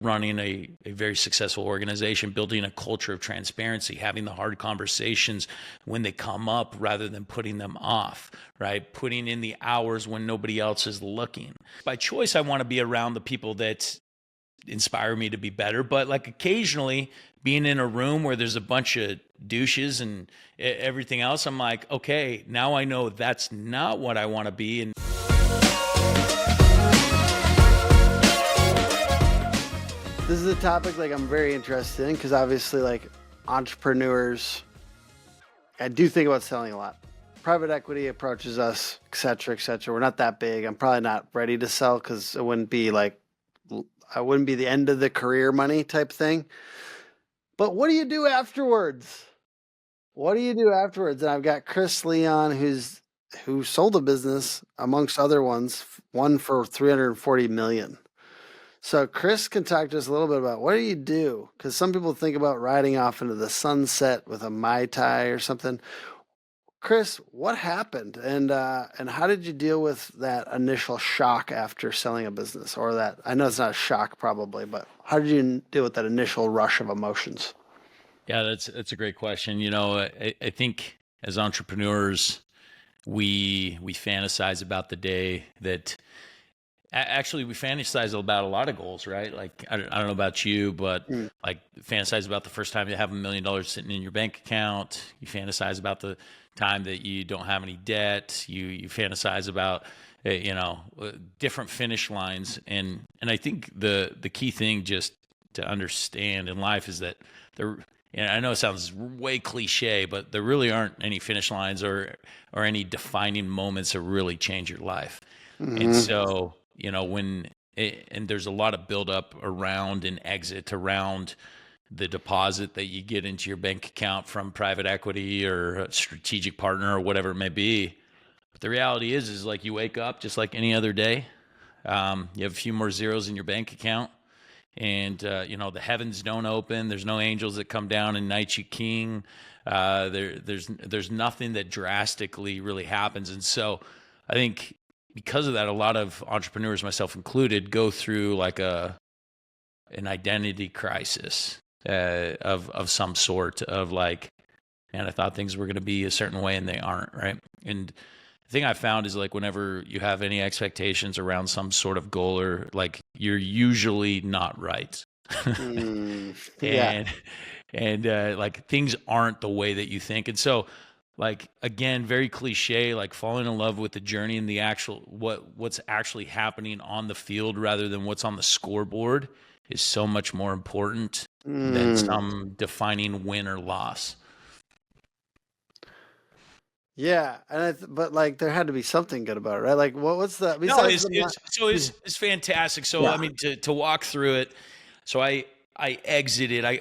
running a very successful organization, building a culture of transparency, having the hard conversations when they come up rather than putting them off, right? Putting in the hours when nobody else is looking. By choice, I want to be around the people that inspire me to be better. But like occasionally being in a room where there's a bunch of douches and everything else, I'm like, okay, now I know that's not what I want to be. And this is a topic like I'm very interested in because obviously like entrepreneurs, I do think about selling a lot. Private equity approaches us, et cetera, et cetera. We're not that big. I'm probably not ready to sell because it wouldn't be the end of the career money type thing. But what do you do afterwards? What do you do afterwards? And I've got Chris Leon, who sold a business amongst other ones, one for 340 million. So Chris can talk to us a little bit about what do you do? Because some people think about riding off into the sunset with a Mai Tai or something. Chris, what happened, and how did you deal with that initial shock after selling a business? Or that, I know it's not a shock probably, but how did you deal with that initial rush of emotions? yeah, that's a great question. I think as entrepreneurs, we fantasize about the day that actually we fantasize about a lot of goals, right? Like I don't know about you, but like fantasize about the first time you have $1 million sitting in your bank account. You fantasize about the time that you don't have any debt. You fantasize about different finish lines, and I think the key thing just to understand in life is that I know it sounds way cliche, but there really aren't any finish lines or any defining moments that really change your life. And so, and there's a lot of buildup around an exit, around the deposit that you get into your bank account from private equity or a strategic partner or whatever it may be. But the reality is like you wake up just like any other day. You have a few more zeros in your bank account, and the heavens don't open. There's no angels that come down and knight you king. There's nothing that drastically really happens. And so I think because of that, a lot of entrepreneurs, myself included, go through like an identity crisis of some sort of like, man, I thought things were going to be a certain way and they aren't, right? And the thing I found is like whenever you have any expectations around some sort of goal, or like you're usually not right. Yeah. and like things aren't the way that you think. And so like, again, very cliche, like falling in love with the journey and the actual what's actually happening on the field rather than what's on the scoreboard is so much more important than some defining win or loss. Yeah, but like there had to be something good about it, right? Like what's the No, besides it's fantastic. So Yeah. I mean, to walk through it. So I exited. I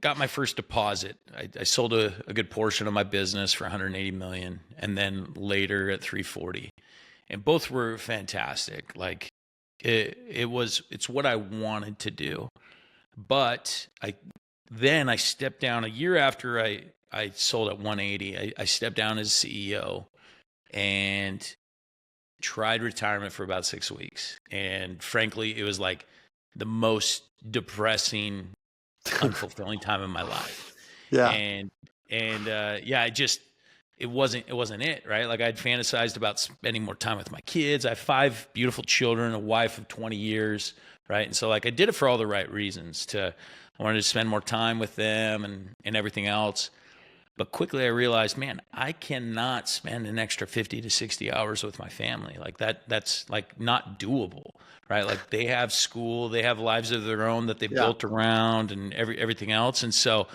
got my first deposit. I sold a good portion of my business for 180 million, and then later at 340, and both were fantastic. Like it's what I wanted to do, but I stepped down a year after I sold at 180. I stepped down as CEO and tried retirement for about 6 weeks, and frankly, it was like the most depressing, unfulfilling time in my life. Yeah. And it wasn't it, right? Like I'd fantasized about spending more time with my kids. I have 5 beautiful children, a wife of 20 years, right? And so like I did it for all the right reasons. I wanted to spend more time with them and everything else. But quickly I realized, man, I cannot spend an extra 50 to 60 hours with my family. Like that's like not doable, right? Like they have school, they have lives of their own that they built around and everything else. And so,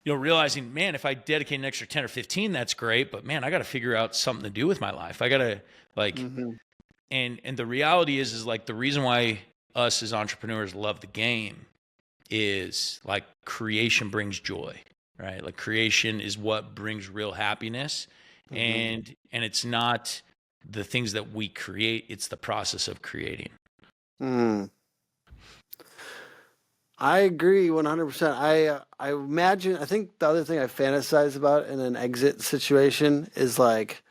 realizing, man, if I dedicate an extra 10 or 15, that's great. But man, I got to figure out something to do with my life. I got to like, and the reality is like the reason why us as entrepreneurs love the game is like creation brings joy. Right? Like creation is what brings real happiness. And it's not the things that we create, it's the process of creating. I agree 100%. I imagine, I think the other thing I fantasize about in an exit situation is like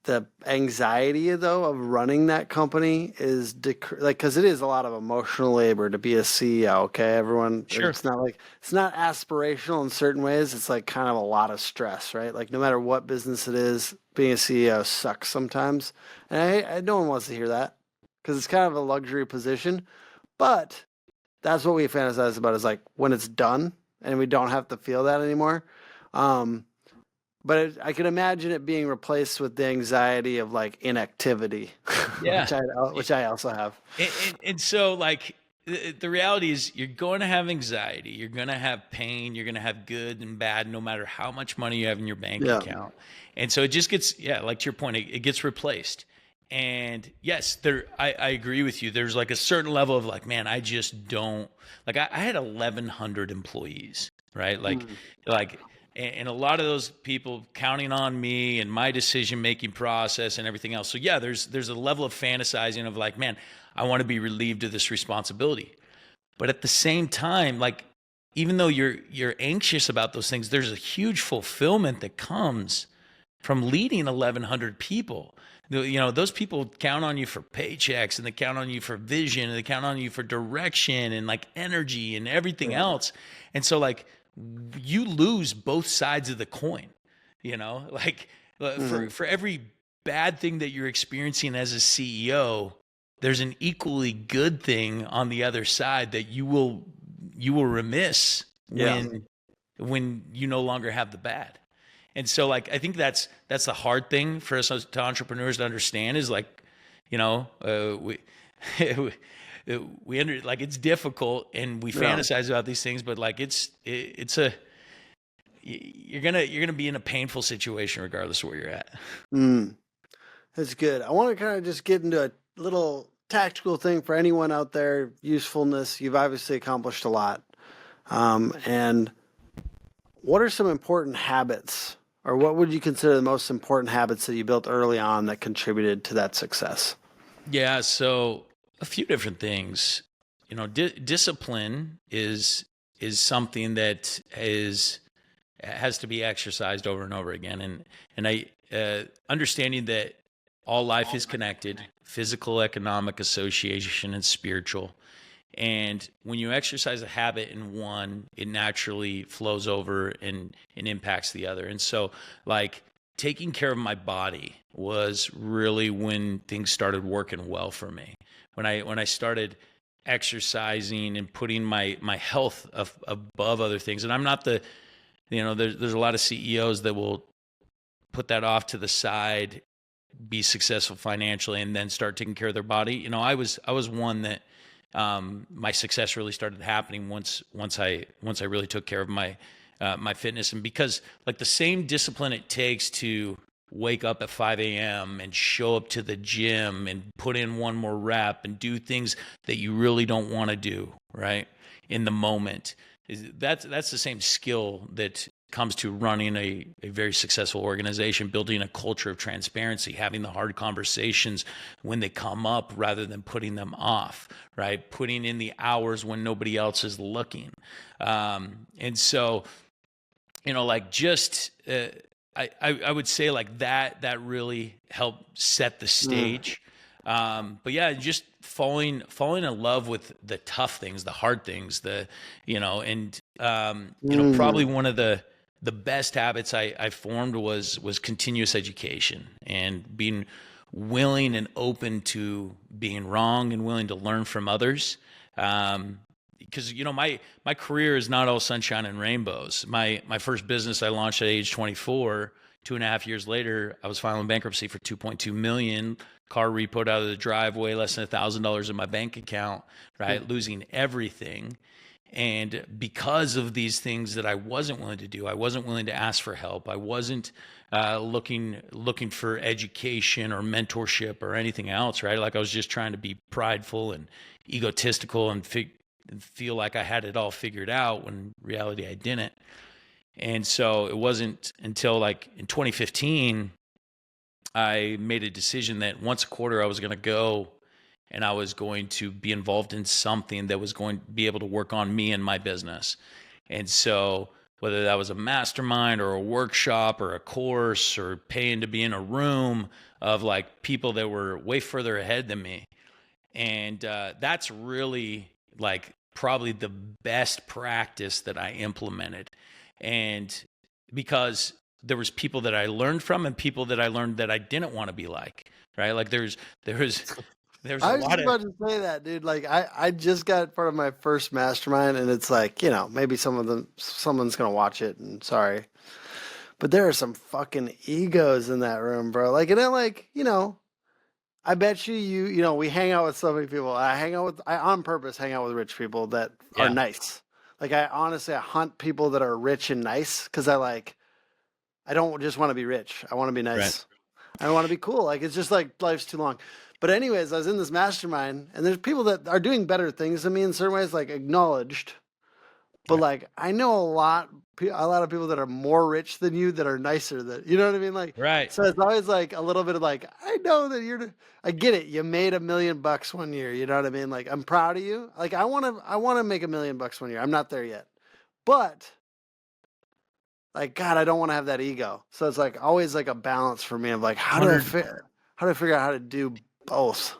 the anxiety though of running that company is like, because it is a lot of emotional labor to be a CEO. Okay, everyone, Sure. it's not aspirational in certain ways. It's like kind of a lot of stress, right? Like no matter what business it is, being a CEO sucks sometimes, and no one wants to hear that because it's kind of a luxury position. But that's what we fantasize about, is like when it's done and we don't have to feel that anymore. Um, but I can imagine it being replaced with the anxiety of like inactivity, Yeah. which I also have. And so, like, the reality is, you're going to have anxiety, you're going to have pain, you're going to have good and bad, no matter how much money you have in your bank Yeah. account. And so it just gets, yeah, like to your point, it gets replaced. And yes, I agree with you. There's like a certain level of like, man, I just don't like. I had 1,100 employees, right? Mm. Like, and a lot of those people counting on me and my decision making process and everything else. So yeah, there's a level of fantasizing of like, man, I want to be relieved of this responsibility. But at the same time, like, even though you're anxious about those things, there's a huge fulfillment that comes from leading 1,100 people. You know, those people count on you for paychecks, and they count on you for vision, and they count on you for direction and like energy and everything Yeah. else. And so like, you lose both sides of the coin, you know, like, Hmm. for every bad thing that you're experiencing as a CEO, there's an equally good thing on the other side that you will remiss Yeah. when you no longer have the bad. And so like, I think that's the hard thing for us to entrepreneurs to understand, is like, you know, we under, like, it's difficult and we Yeah. fantasize about these things, but like you're gonna be in a painful situation regardless of where you're at. Mm. That's good. I want to kind of just get into a little tactical thing for anyone out there. Usefulness. You've obviously accomplished a lot. And what are some important habits, or what would you consider the most important habits that you built early on that contributed to that success? Yeah, so a few different things. You know, discipline is something that is has to be exercised over and over again, and I understanding that all life is connected: physical, economic, association, and spiritual. And when you exercise a habit in one, it naturally flows over and impacts the other. And so, like, taking care of my body was really when things started working well for me. When I started exercising and putting my health above other things. And I'm not the, there's a lot of CEOs that will put that off to the side, be successful financially, and then start taking care of their body. You know, I was one that, my success really started happening once I really took care of my fitness. And because like the same discipline it takes to wake up at 5 a.m. and show up to the gym and put in one more rep and do things that you really don't want to do, right, in the moment, that's the same skill that comes to running a very successful organization, building a culture of transparency, having the hard conversations when they come up rather than putting them off, right? Putting in the hours when nobody else is looking. And so, like, just, I would say like that really helped set the Mm. stage. But yeah, just falling in love with the tough things, the hard things, and probably Mm. one of the best habits I formed was continuous education, and being willing and open to being wrong and willing to learn from others. Because my career is not all sunshine and rainbows. My first business I launched at age 24. 2.5 years later, I was filing bankruptcy for 2.2 million. Car repoed out of the driveway, less than $1,000 in my bank account, right? Losing everything. And because of these things that I wasn't willing to do, I wasn't willing to ask for help. I wasn't looking for education or mentorship or anything else, right? Like, I was just trying to be prideful and egotistical and feel like I had it all figured out, when in reality I didn't. And so it wasn't until like in 2015 I made a decision that once a quarter I was going to go and I was going to be involved in something that was going to be able to work on me and my business. And so whether that was a mastermind or a workshop or a course or paying to be in a room of like people that were way further ahead than me. And that's really like probably the best practice that I implemented. And because there was people that I learned from and people that I learned that I didn't want to be like, right? Like there's a I was lot just of, about to say that, dude. Like I just got part of my first mastermind, and it's like, maybe someone's gonna watch it, and sorry. But there are some fucking egos in that room, bro. Like, and then like, I bet we hang out with so many people. I on purpose hang out with rich people that are yeah, nice. Like I honestly, I hunt people that are rich and nice because I don't just want to be rich. I want to be right. nice. I don't want to be cool. Like it's just like life's too long. But anyways, I was in this mastermind, and there's people that are doing better things than me in certain ways, like acknowledged. But Right. like I know a lot of people that are more rich than you that are nicer than you know what I mean. Like Right. so, it's always like a little bit of like I know that I get it. You made $1 million one year. You know what I mean? Like I'm proud of you. Like I want to make $1 million one year. I'm not there yet, but like God, I don't want to have that ego. So it's like always like a balance for me of like how do I 100. fit? How do I figure out how to do both?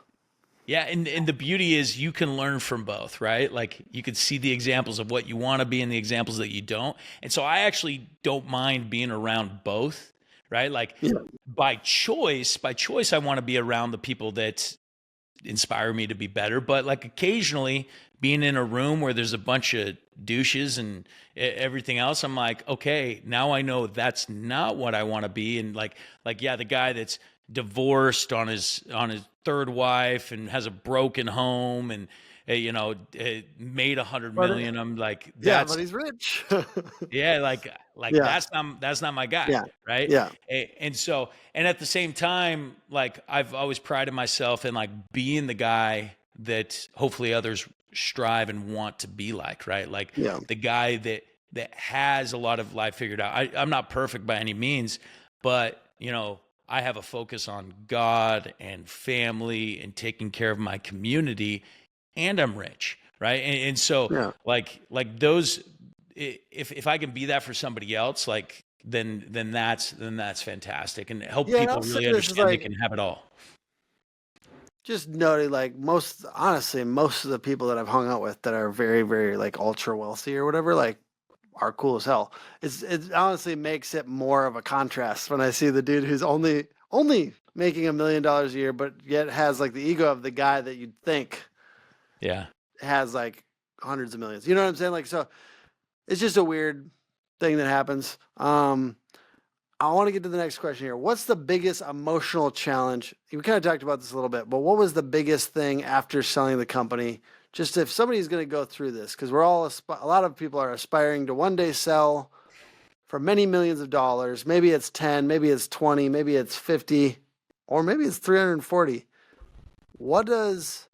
Yeah, and the beauty is you can learn from both, right? Like you can see the examples of what you want to be and the examples that you don't. And so I actually don't mind being around both, right? Like Yeah. by choice I want to be around the people that inspire me to be better, but like occasionally being in a room where there's a bunch of douches and everything else, I'm like, okay, now I know that's not what I want to be. And like yeah, the guy that's divorced on his third wife and has a broken home and made 100 million. I'm like, Yeah, that's but he's rich. yeah, like Yeah. that's not my guy, Yeah. right? Yeah. And at the same time, like I've always prided myself in like being the guy that hopefully others strive and want to be like, right? Like Yeah. the guy that has a lot of life figured out. I'm not perfect by any means, but I have a focus on God and family and taking care of my community, and I'm rich, right? And so Yeah. like those, if I can be that for somebody else, like then that's fantastic, and help Yeah, and people I'll say really this is understand they like can have it all. just noting like most of the people that I've hung out with that are very, very like ultra wealthy or whatever, like are cool as hell. It honestly makes it more of a contrast when I see the dude who's only making $1 million a year, but yet has like the ego of the guy that you'd think Yeah. has like hundreds of millions. You know what I'm saying? Like so it's just a weird thing that happens. I want to get to the next question here. What's the biggest emotional challenge? We kind of talked about this a little bit, but what was the biggest thing after selling the company? Just if somebody's going to go through this, because a lot of people are aspiring to one day sell for many millions of dollars. Maybe it's 10, maybe it's 20, maybe it's 50, or maybe it's 340. What does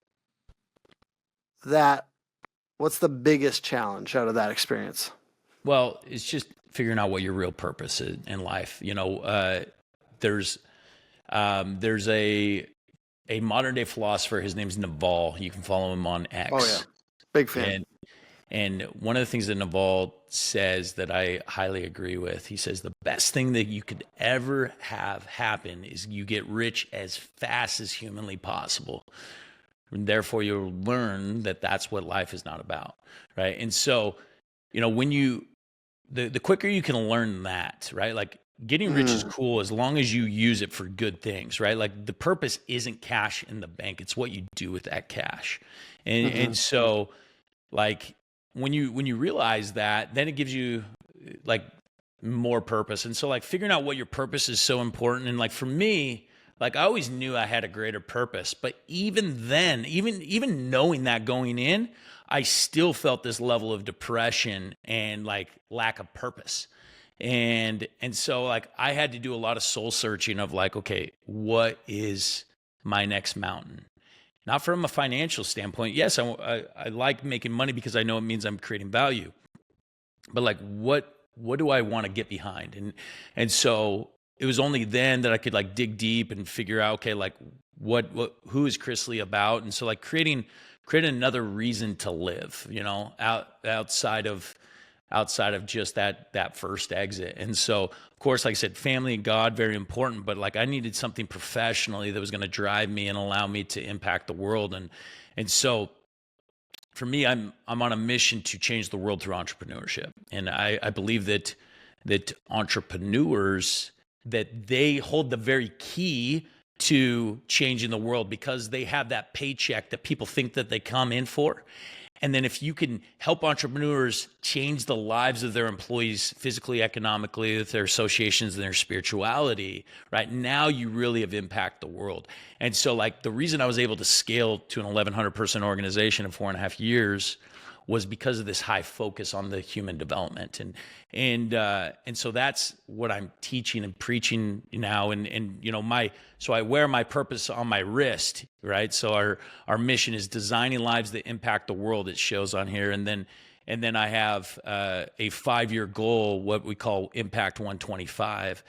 that, what's the biggest challenge out of that experience? Well, it's just figuring out what your real purpose is in life. There's there's a modern day philosopher. His name's Naval. You can follow him on Oh, yeah. X. Big fan. And one of the things that Naval says that I highly agree with, he says the best thing that you could ever have happen is you get rich as fast as humanly possible. And therefore, you'll learn that that's what life is not about, right? And so, when the quicker you can learn that, right? Like getting rich is Mm, cool as long as you use it for good things, right? Like the purpose isn't cash in the bank; it's what you do with that cash. And mhm. and so, like when you realize that, then it gives you like more purpose. And so, like figuring out what your purpose is so important. And like for me, like I always knew I had a greater purpose, but even then, even knowing that going in, I still felt this level of depression and like lack of purpose. And so like I had to do a lot of soul searching of like, okay, what is my next mountain? Not from a financial standpoint. Yes, I like making money because I know it means I'm creating value. But like, what do I want to get behind? And so it was only then that I could like dig deep and figure out, okay, like who is Chris Lee about? And so like creating another reason to live, outside of outside of just that first exit. And so, of course, like I said, family and God, very important, but like I needed something professionally that was going to drive me and allow me to impact the world. And so for me, I'm on a mission to change the world through entrepreneurship. And I believe that entrepreneurs, that they hold the very key to changing the world, because they have that paycheck that people think that they come in for. And then if you can help entrepreneurs change the lives of their employees physically, economically, with their associations and their spirituality, right now you really have impacted the world. And so like the reason I was able to scale to an 1,100 person organization in 4.5 years was because of this high focus on the human development. And so that's what I'm teaching and preaching now. And you know, so I wear my purpose on my wrist, right? So our mission is designing lives that impact the world. It shows on here. And then I have a 5-year goal, what we call Impact 125.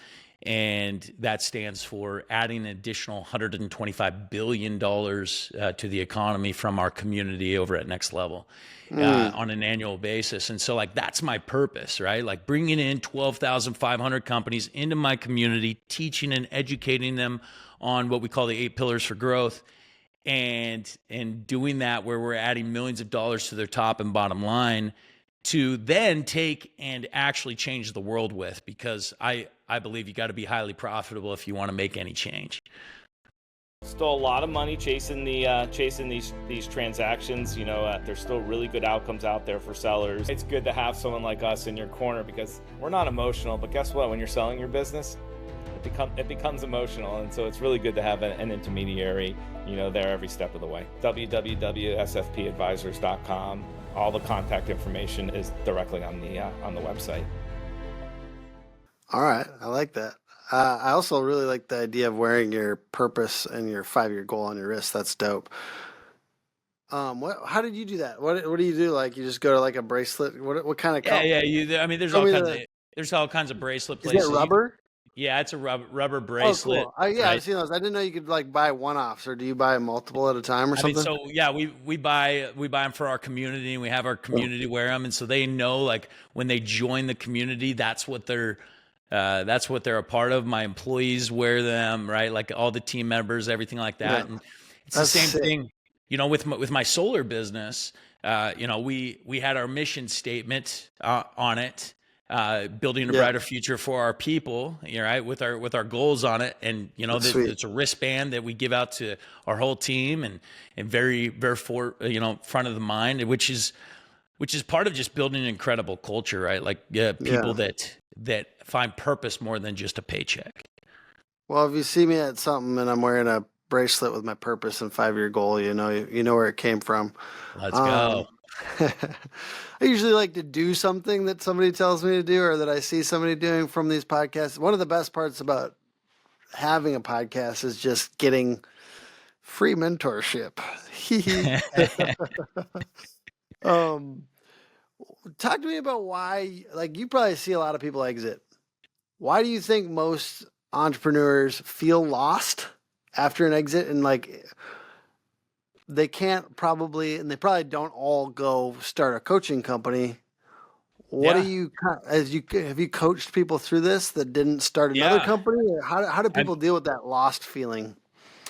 And that stands for adding an additional $125 billion to the economy from our community over at Next Level on an annual basis. And so like, that's my purpose, right? Like bringing in 12,500 companies into my community, teaching and educating them on what we call the 8 pillars for growth, and doing that where we're adding millions of dollars to their top and bottom line to then take and actually change the world with, because I believe you got to be highly profitable if you want to make any change. Still a lot of money chasing these transactions. You know, there's still really good outcomes out there for sellers. It's good to have someone like us in your corner, because we're not emotional, but guess what? When you're selling your business, it becomes emotional, and so it's really good to have an intermediary, you know, there every step of the way. www.sfpadvisors.com. All the contact information is directly on the website. All right, I like that. I also really like the idea of wearing your purpose and your 5-year goal on your wrist. That's dope. How did you do that? What do you do? Like you just go to like a bracelet? What kind of? I mean, there's all kinds of bracelet Is places. it rubber? Yeah, it's a rubber bracelet. Oh, cool. Yeah, right? I've seen those. I didn't know you could like buy one-offs, or do you buy multiple at a time or I mean, something? so yeah, we buy them for our community, and we have our community wear them, and so they know like when they join the community, that's what they're a part of. My employees wear them, right? Like all the team members, everything like that. Yeah. And it's the same sick. thing, you know, with my solar business. You know, we had our mission statement on it. Building a brighter future for our people, right? With our goals on it, and you know, it's a wristband that we give out to our whole team, and very front of the mind, which is part of just building an incredible culture, right? Like people that find purpose more than just a paycheck. Well, if you see me at something and I'm wearing a bracelet with my purpose and 5-year goal, you know where it came from. Let's go. I usually like to do something that somebody tells me to do, or that I see somebody doing from these podcasts. One of the best parts about having a podcast is just getting free mentorship. Talk to me about why, like, you probably see a lot of people exit. Why do you think most entrepreneurs feel lost after an exit, and like they probably don't all go start a coaching company? What do you, have you coached people through this that didn't start another company? Or how do people deal with that lost feeling?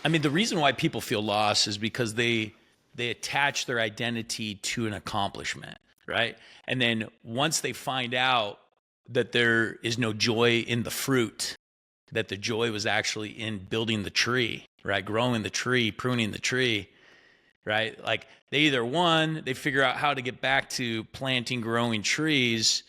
I mean, the reason why people feel lost is because they attach their identity to an accomplishment, right? And then once they find out that there is no joy in the fruit, that the joy was actually in building the tree, right? Growing the tree, pruning the tree, right? Like they either they figure out how to get back to planting, growing trees,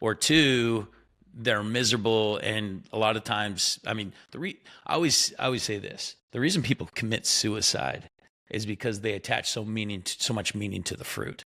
or two, they're miserable. And a lot of times, I mean, I always say this: the reason people commit suicide is because they attach so much meaning to the fruit,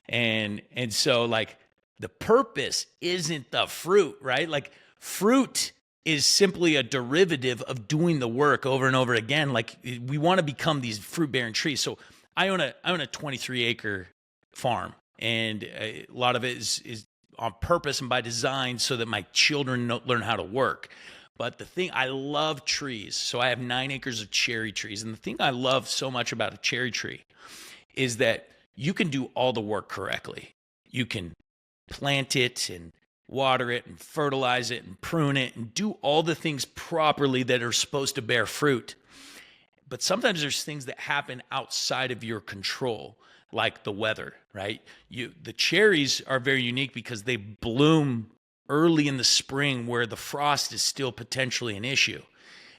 and so like the purpose isn't the fruit, right? Like fruit is simply a derivative of doing the work over and over again. Like we want to become these fruit-bearing trees. So I own a 23-acre farm, and a lot of it is on purpose and by design so that my children learn how to work. But the thing, I love trees. So I have 9 acres of cherry trees. And the thing I love so much about a cherry tree is that you can do all the work correctly. You can plant it and water it and fertilize it and prune it and do all the things properly that are supposed to bear fruit. But sometimes there's things that happen outside of your control, like the weather, right? The cherries are very unique because they bloom early in the spring where the frost is still potentially an issue.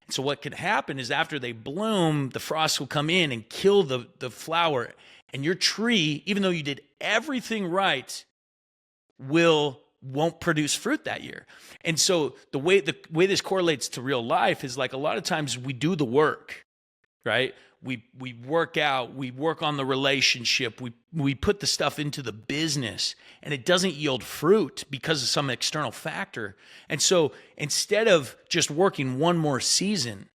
And so what could happen is after they bloom, the frost will come in and kill the flower, and your tree, even though you did everything right, won't produce fruit that year. And so the way this correlates to real life is like a lot of times we do the work, right? We work out, we work on the relationship, we put the stuff into the business, and it doesn't yield fruit because of some external factor. And so instead of just working one more season,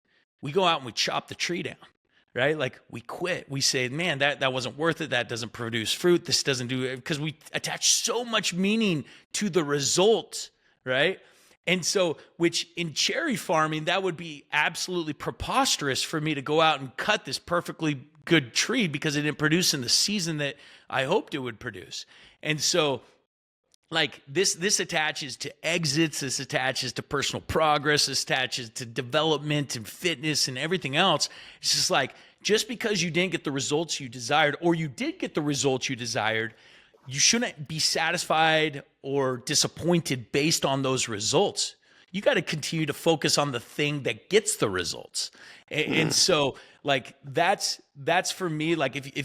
we go out and we chop the tree down, right? Like we quit. We say, man, that wasn't worth it. That doesn't produce fruit. This doesn't do it, because we attach so much meaning to the result, right? And so, which in cherry farming, that would be absolutely preposterous for me to go out and cut this perfectly good tree because it didn't produce in the season that I hoped it would produce. And so, like this attaches to exits, this attaches to personal progress, this attaches to development and fitness and everything else. It's just like, just because you didn't get the results you desired, or you did get the results you desired, you shouldn't be satisfied or disappointed based on those results. You got to continue to focus on the thing that gets the results. And so like, that's for me, like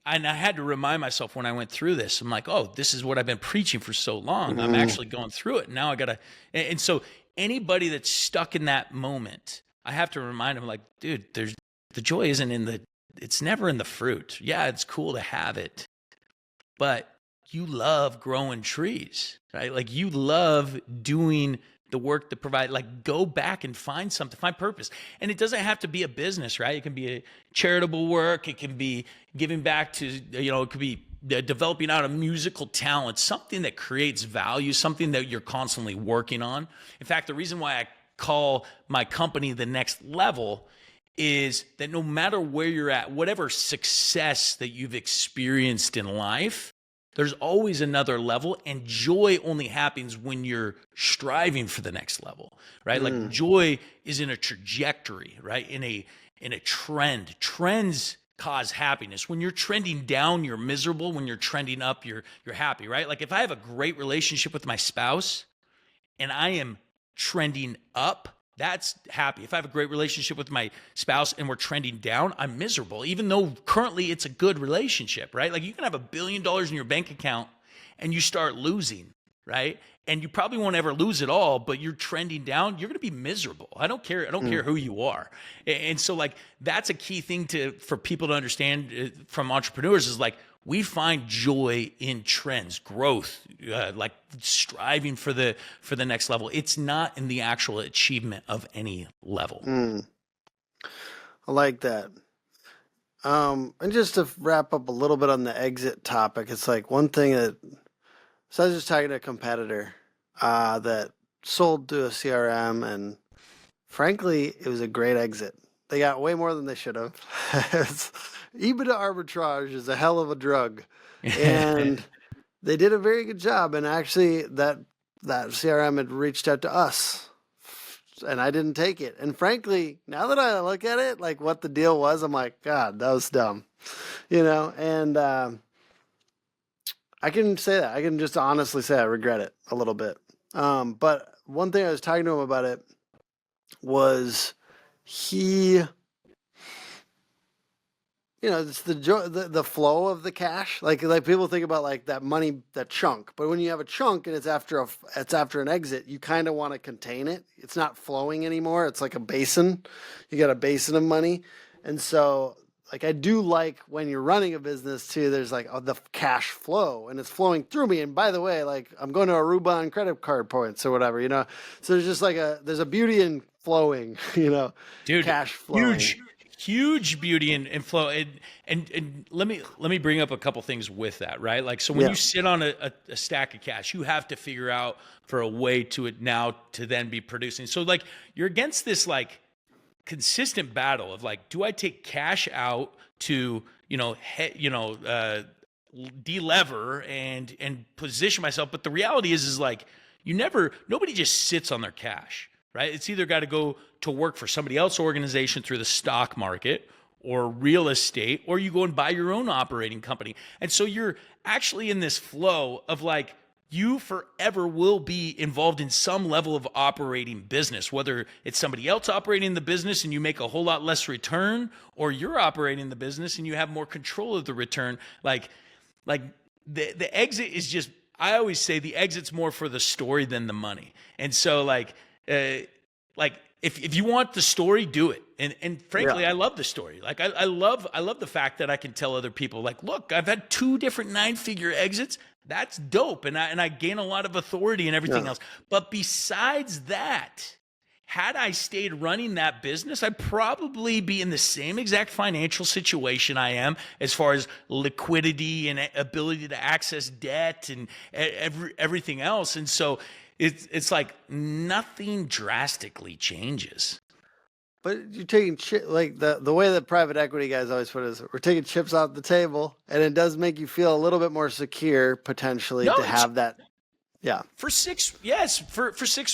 and I had to remind myself when I went through this, I'm like, oh, this is what I've been preaching for so long. I'm actually going through it. Now I got to, and so anybody that's stuck in that moment, I have to remind them, like, dude, the joy isn't it's never in the fruit. Yeah, it's cool to have it, but you love growing trees, right? Like you love doing the work that provide, like go back and find something, find purpose. And it doesn't have to be a business, right? It can be a charitable work. It can be giving back to, it could be developing out a musical talent, something that creates value, something that you're constantly working on. In fact, the reason why I call my company The Next Level is that no matter where you're at, whatever success that you've experienced in life, there's always another level, and joy only happens when you're striving for the next level, right? Like joy is in a trajectory, right? In a trend. Trends cause happiness. When you're trending down, you're miserable. When you're trending up, you're happy, right? Like if I have a great relationship with my spouse and I am trending up, that's happy. If I have a great relationship with my spouse and we're trending down, I'm miserable, even though currently it's a good relationship, right? Like you can have $1 billion in your bank account and you start losing, right? And you probably won't ever lose it all, but you're trending down, you're going to be miserable. I don't care who you are. And so like, that's a key thing for people to understand from entrepreneurs is like, we find joy in trends, growth, like striving for the next level. It's not in the actual achievement of any level. I like that. And just to wrap up a little bit on the exit topic, it's like one thing so I was just talking to a competitor that sold to a CRM, and frankly, it was a great exit. They got way more than they should have. EBITDA arbitrage is a hell of a drug, and they did a very good job. And actually, that CRM had reached out to us, and I didn't take it. And frankly, now that I look at it, like what the deal was, I'm like, God, that was dumb, And I can say that. I can just honestly say I regret it a little bit. But one thing I was talking to him about it was it's the flow of the cash. Like people think about like that money, that chunk. But when you have a chunk and it's after an exit, you kind of want to contain it. It's not flowing anymore. It's like a basin. You got a basin of money, and so like I do like when you're running a business too. There's like the cash flow, and it's flowing through me. And by the way, like I'm going to Aruba on credit card points or whatever. So there's just like there's a beauty in flowing. Dude, cash flowing. Huge beauty and flow. And let me bring up a couple things with that, right? Like, so when you sit on a stack of cash, you have to figure out for a way to then be producing. So like you're against this like consistent battle of like, do I take cash out to, de-lever and position myself. But the reality is like, nobody just sits on their cash, right? It's either got to go to work for somebody else's organization through the stock market or real estate, or you go and buy your own operating company. And so you're actually in this flow of like, you forever will be involved in some level of operating business, whether it's somebody else operating the business and you make a whole lot less return, or you're operating the business and you have more control of the return. Like the exit is just, I always say the exit's more for the story than the money. And so if you want the story, do it. And frankly, I love the story. Like I love the fact that I can tell other people, like, look, I've had 2 different 9-figure exits. That's dope. And I gain a lot of authority and everything else. But besides that, had I stayed running that business, I'd probably be in the same exact financial situation I am as far as liquidity and ability to access debt and everything else. And so it's like nothing drastically changes. But you're taking like the way that private equity guys always put it is, we're taking chips off the table, and it does make you feel a little bit more secure potentially to have that. Yeah. For 6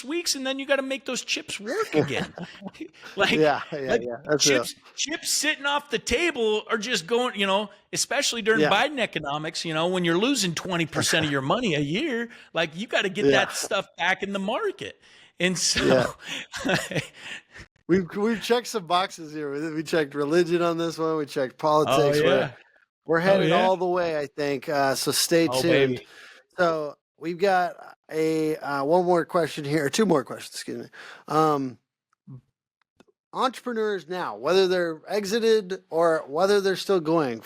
weeks, and then you got to make those chips work again. That's chips sitting off the table are just going, especially during Biden economics, when you're losing 20% of your money a year, like you got to get that stuff back in the market. And so we've checked some boxes here. We checked religion on this one. We checked politics. Oh, We're headed all the way, I think. So stay tuned. Baby. So we've got one more question here, 2 more questions, excuse me. Entrepreneurs now, whether they're exited or whether they're still going,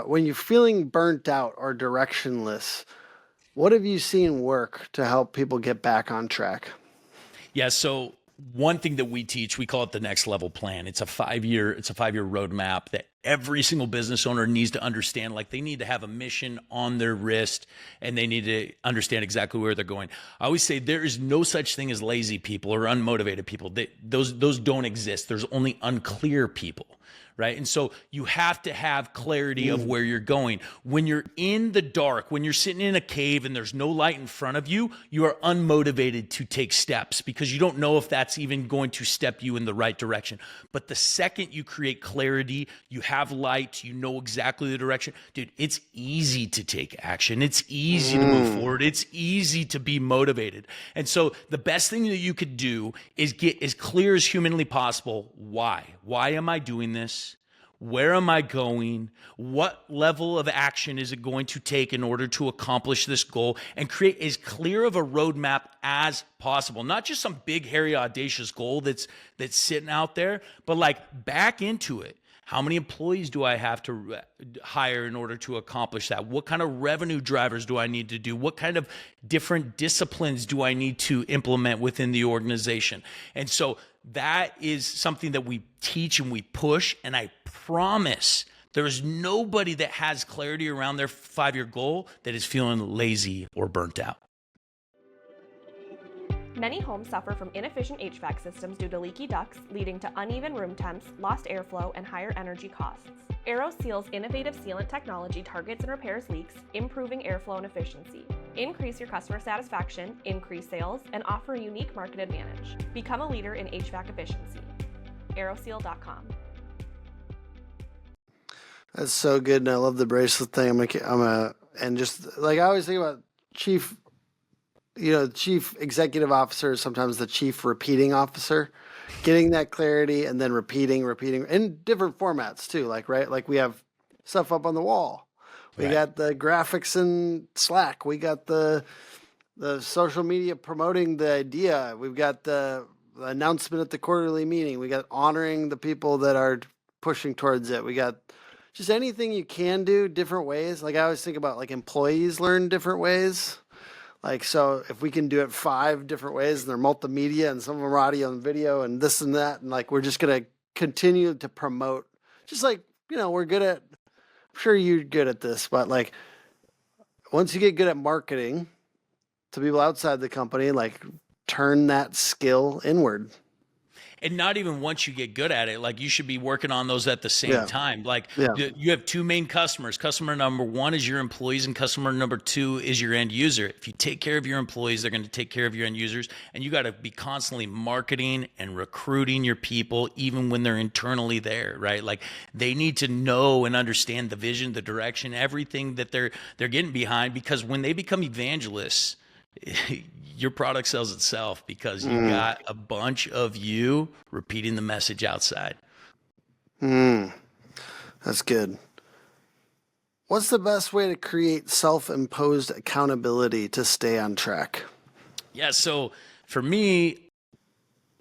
when you're feeling burnt out or directionless, what have you seen work to help people get back on track? Yeah, so one thing that we teach, we call it the next level plan. It's a 5-year roadmap that every single business owner needs to understand. Like, they need to have a mission on their wrist, and they need to understand exactly where they're going. I always say there is no such thing as lazy people or unmotivated people. Those don't exist. There's only unclear people. Right. And so you have to have clarity of where you're going. When you're in the dark, when you're sitting in a cave and there's no light in front of you, you are unmotivated to take steps because you don't know if that's even going to step you in the right direction. But the second you create clarity, you have light, you know exactly the direction, dude, it's easy to take action. It's easy to move forward. It's easy to be motivated. And so the best thing that you could do is get as clear as humanly possible. Why? Why am I doing this? Where am I going? What level of action is it going to take in order to accomplish this goal? And create as clear of a roadmap as possible. Not just some big, hairy, audacious goal that's sitting out there, but like back into it. How many employees do I have to hire in order to accomplish that? What kind of revenue drivers do I need to do? What kind of different disciplines do I need to implement within the organization? And so that is something that we teach and we push. And I promise there is nobody that has clarity around their 5-year goal that is feeling lazy or burnt out. Many homes suffer from inefficient HVAC systems due to leaky ducts, leading to uneven room temps, lost airflow, and higher energy costs. AeroSeal's innovative sealant technology targets and repairs leaks, improving airflow and efficiency. Increase your customer satisfaction, increase sales, and offer a unique market advantage. Become a leader in HVAC efficiency. AeroSeal.com. That's so good, and I love the bracelet thing. And just like I always think about chief executive officer is sometimes the chief repeating officer, getting that clarity and then repeating in different formats too. Like we have stuff up on the wall. We got the graphics in Slack. We got the social media promoting the idea. We've got the announcement at the quarterly meeting. We got honoring the people that are pushing towards it. We got just anything you can do different ways. Like I always think about like employees learn different ways. Like, so if we can do it 5 different ways and they're multimedia and some of them are audio and video and this and that, and like, we're just going to continue to promote, just like, we're good at, I'm sure you're good at this, but like once you get good at marketing to people outside the company, like turn that skill inward. And not even once you get good at it, like you should be working on those at the same time. Like you have two main customers. Customer number one is your employees, and customer number two is your end user. If you take care of your employees, they're going to take care of your end users. And you got to be constantly marketing and recruiting your people, even when they're internally there, right? Like they need to know and understand the vision, the direction, everything that they're getting behind, because when they become evangelists, your product sells itself because you got a bunch of you repeating the message outside. That's good. What's the best way to create self-imposed accountability to stay on track? Yeah, so for me,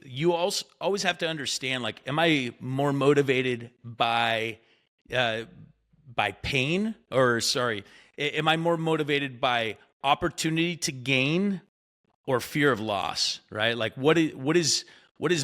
you also always have to understand, like, am I more motivated by pain, or am I more motivated by opportunity to gain or fear of loss, right? Like what is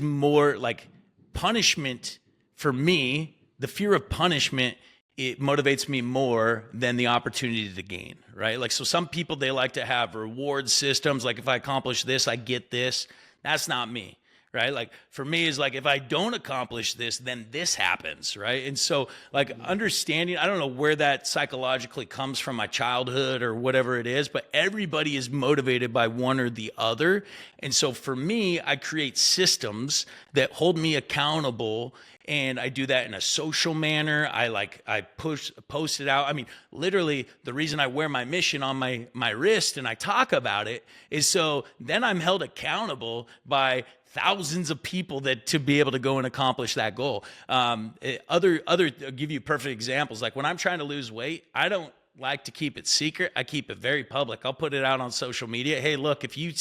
more like punishment for me? The fear of punishment, it motivates me more than the opportunity to gain, right? Like, so some people, they like to have reward systems. Like if I accomplish this, I get this. That's not me, right? Like for me is like, if I don't accomplish this, then this happens, right? And so like understanding, I don't know where that psychologically comes from, my childhood or whatever it is, but everybody is motivated by one or the other. And so for me, I create systems that hold me accountable, and I do that in a social manner. I post it out. I mean, literally the reason I wear my mission on my wrist and I talk about it is so then I'm held accountable by thousands of people that to be able to go and accomplish that goal. I'll give you perfect examples. Like when I'm trying to lose weight, I don't like to keep it secret. I keep it very public. I'll put it out on social media. Hey, look, if you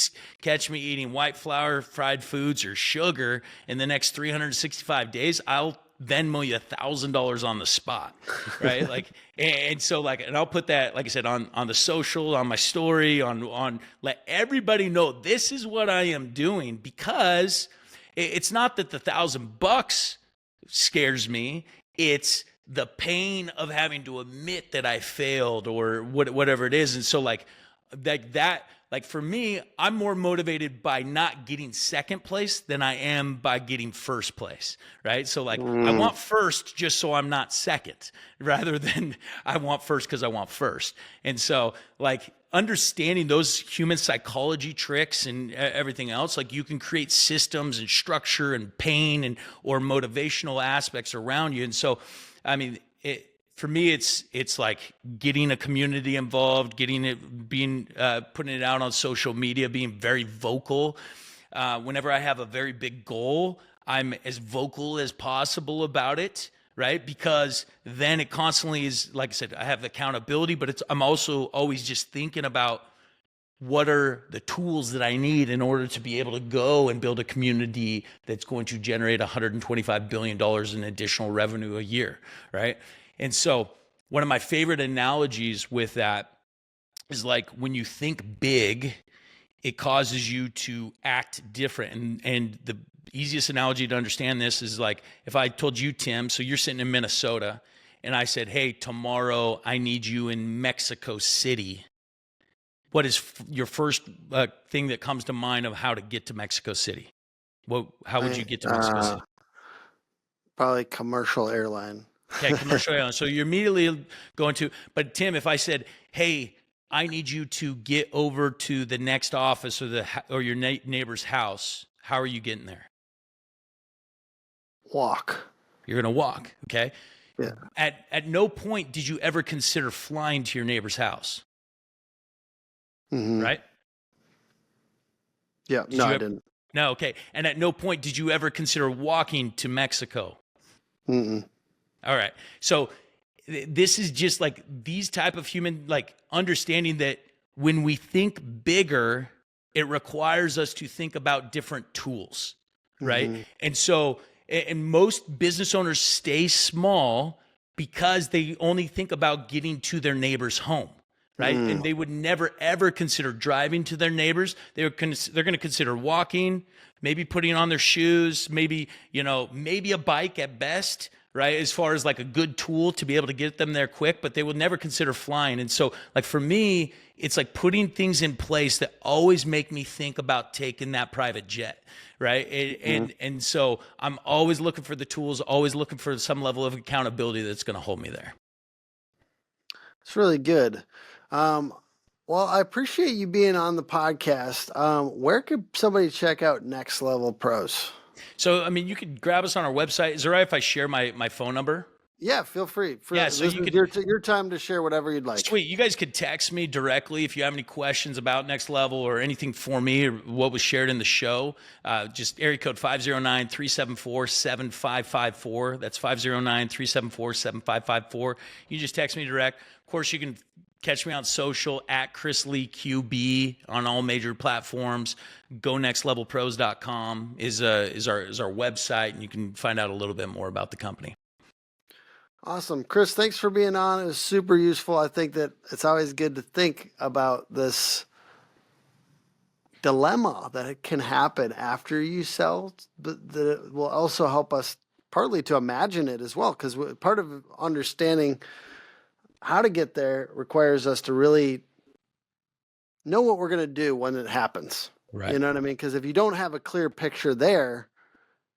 catch me eating white flour, fried foods, or sugar in the next 365 days, I'll Venmo you $1,000 on the spot, right? And I'll put that, like I said, on the social, on my story, on let everybody know this is what I am doing, because it's not that the $1,000 scares me. It's the pain of having to admit that I failed or whatever it is. And so like for me, I'm more motivated by not getting second place than I am by getting first place, right? So like I want first just so I'm not second, rather than I want first because I want first. And so like understanding those human psychology tricks and everything else, like you can create systems and structure and pain or motivational aspects around you. And so I mean, for me, it's like getting a community involved, putting it out on social media, being very vocal. Whenever I have a very big goal, I'm as vocal as possible about it, right? Because then it constantly is, like I said, I have accountability, but I'm also always just thinking about what are the tools that I need in order to be able to go and build a community that's going to generate $125 billion in additional revenue a year, right? And so one of my favorite analogies with that is like when you think big, it causes you to act different. And the easiest analogy to understand this is like if I told you, Tim, so you're sitting in Minnesota, and I said, hey, tomorrow I need you in Mexico City. What is your first thing that comes to mind of how to get to Mexico City? How would you get to Mexico City? Probably commercial airline. Okay, commercial airline. So you're immediately going to, but Tim, if I said, hey, I need you to get over to the next office or your neighbor's house, how are you getting there? Walk. You're going to walk, okay? Yeah. At no point did you ever consider flying to your neighbor's house. Mm-hmm. Right? Yeah. I didn't. No. Okay. And at no point did you ever consider walking to Mexico. Mm-mm. All right. So this is just like these type of human, like understanding that when we think bigger, it requires us to think about different tools. Right. Mm-hmm. And so, and most business owners stay small because they only think about getting to their neighbor's home. Right. And they would never, ever consider driving to their neighbors. They're going to consider walking, maybe putting on their shoes, maybe a bike at best. right? As far as like a good tool to be able to get them there quick, but they will never consider flying. And so like for me, it's like putting things in place that always make me think about taking that private jet, right? And so I'm always looking for the tools, always looking for some level of accountability that's going to hold me there. It's really good. Well, I appreciate you being on the podcast. Where could somebody check out Next Level Pros? So, I mean, you could grab us on our website. Is it all right if I share my phone number? Yeah, feel free. So this you is could, your time to share whatever you'd like. Sweet. You guys could text me directly if you have any questions about Next Level or anything for me or what was shared in the show. Just area code 509-374-7554. That's 509-374-7554. You just text me direct. Of course, you can catch me on social at Chris Lee QB on all major platforms. GoNextLevelPros.com is our website, and you can find out a little bit more about the company. Awesome. Chris, thanks for being on. It was super useful. I think that it's always good to think about this dilemma that it can happen after you sell, but that it will also help us partly to imagine it as well, because part of understanding how to get there requires us to really know what we're going to do when it happens. Right. You know what I mean? Because if you don't have a clear picture there,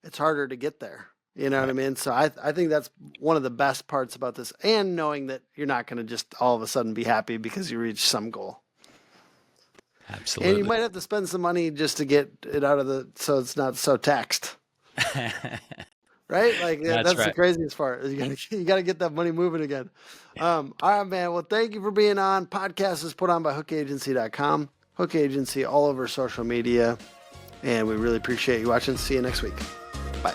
it's harder to get there. You know what I mean? So I think that's one of the best parts about this, and knowing that you're not going to just all of a sudden be happy because you reach some goal. Absolutely. And you might have to spend some money just to get it out of so it's not so taxed. Right? Like that's right. the craziest part. You got to get that money moving again. All right, man. Well, thank you for being on. Podcast is put on by hookagency.com. Hook Agency all over social media. And we really appreciate you watching. See you next week. Bye.